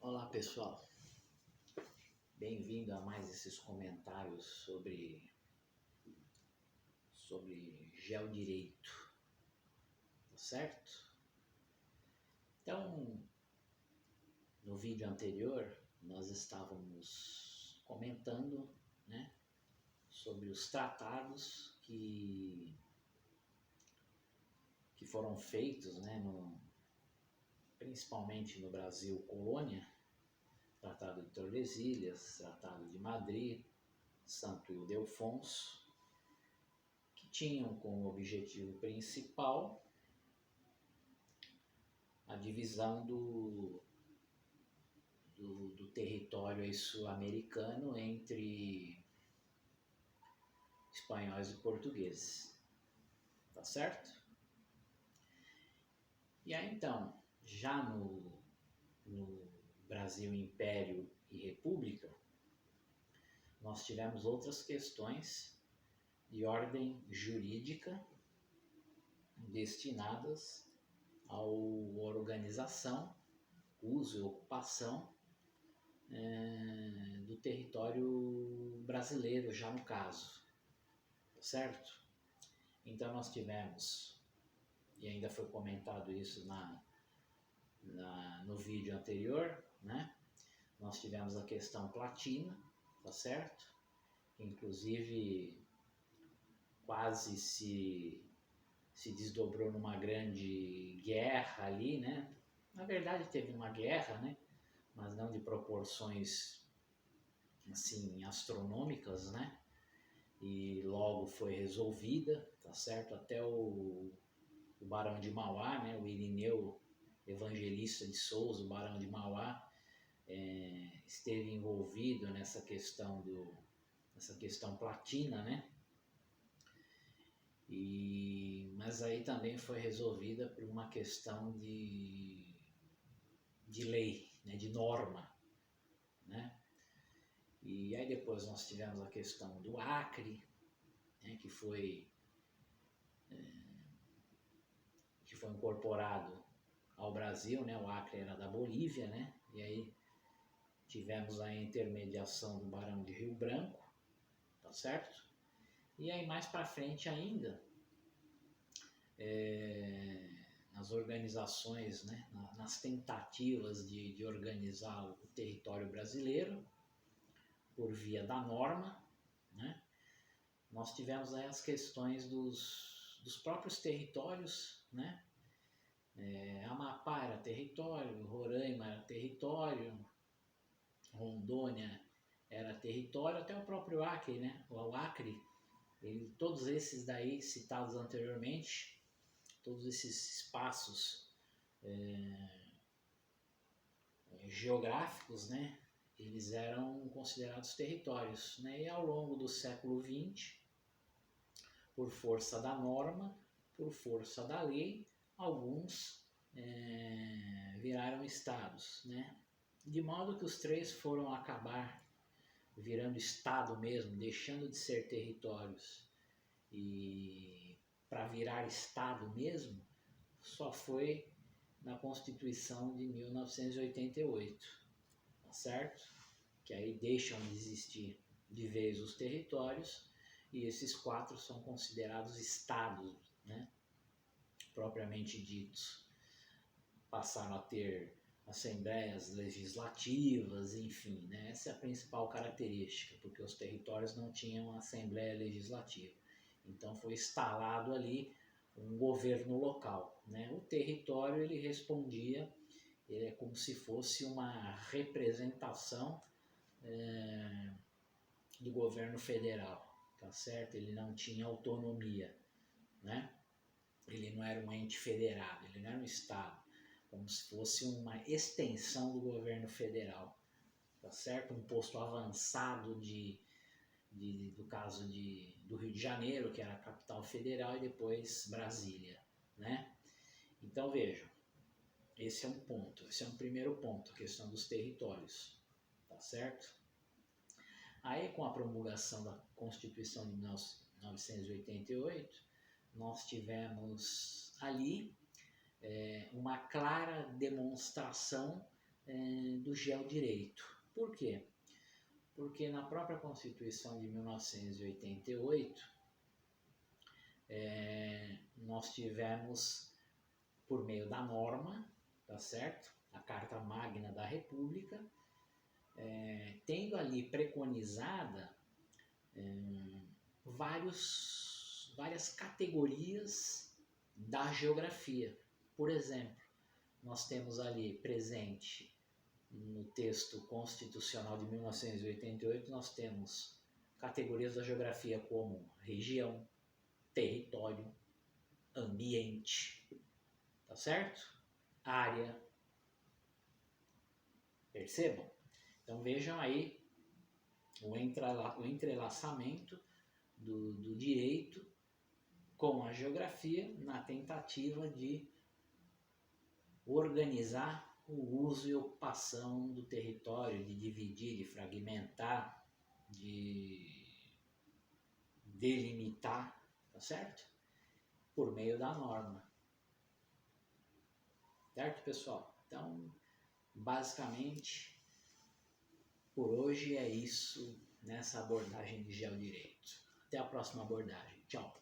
Olá pessoal, bem-vindo a mais esses comentários sobre geodireito, tá certo? Então, no vídeo anterior nós estávamos comentando, né, sobre os tratados que foram feitos, né, principalmente no Brasil colônia. Tratado de Tordesilhas, Tratado de Madrid, Santo Ildefonso, que tinham como objetivo principal a divisão do território sul-americano entre espanhóis e portugueses, tá certo? E aí então, já no Brasil Império e República, nós tivemos outras questões de ordem jurídica destinadas à organização, uso e ocupação do território brasileiro, já no caso, certo? Então nós tivemos, e ainda foi comentado isso no vídeo anterior, né? Nós tivemos a questão platina, tá certo? Que inclusive quase se desdobrou numa grande guerra ali, né? Na verdade teve uma guerra, né? Mas não de proporções assim astronômicas, né? E logo foi resolvida, tá certo? Até o Barão de Mauá, né? O Irineu Evangelista de Souza, o Barão de Mauá, esteve envolvido nessa questão platina, né? Mas aí também foi resolvida por uma questão de lei, né? De norma, né? E aí depois nós tivemos a questão do Acre, né? que foi incorporado ao Brasil, né? O Acre era da Bolívia, né? E aí tivemos a intermediação do Barão de Rio Branco, tá certo? E aí mais para frente ainda, nas organizações, né? Nas tentativas de organizar o território brasileiro por via da norma, né? Nós tivemos aí as questões dos próprios territórios, né? Amapá era território, Roraima era território, Rondônia era território, até o próprio Acre, né? O Acre, todos esses daí citados anteriormente, todos esses espaços geográficos, né? Eles eram considerados territórios, né? E ao longo do século XX, por força da norma, por força da lei, alguns viraram estados, né? De modo que os três foram acabar virando estado mesmo, deixando de ser territórios. E para virar estado mesmo, só foi na Constituição de 1988, tá certo? Que aí deixam de existir de vez os territórios e esses quatro são considerados estados, né? Propriamente ditos. Passaram a ter assembleias legislativas, enfim, né? Essa é a principal característica, porque os territórios não tinham assembleia legislativa. Então foi instalado ali um governo local, né? O território ele respondia, ele é como se fosse uma representação do governo federal, tá certo? Ele não tinha autonomia, né? Ele não era um ente federado, ele não era um estado, como se fosse uma extensão do governo federal, tá certo? Um posto avançado do caso do Rio de Janeiro, que era a capital federal, e depois Brasília, né? Então vejam, esse é um ponto, esse é um primeiro ponto, a questão dos territórios, tá certo? Aí com a promulgação da Constituição de 1988, nós tivemos ali uma clara demonstração do geodireito. Por quê? Porque na própria Constituição de 1988, nós tivemos, por meio da norma, tá certo? A Carta Magna da República, tendo ali preconizada várias categorias da geografia. Por exemplo, nós temos ali presente no texto constitucional de 1988, nós temos categorias da geografia como região, território, ambiente, tá certo? Área. Percebam? Então vejam aí o entrelaçamento do direito com a geografia na tentativa de organizar o uso e ocupação do território, de dividir, de fragmentar, de delimitar, tá certo? Por meio da norma. Certo, pessoal? Então, basicamente, por hoje é isso nessa abordagem de geodireito. Até a próxima abordagem. Tchau!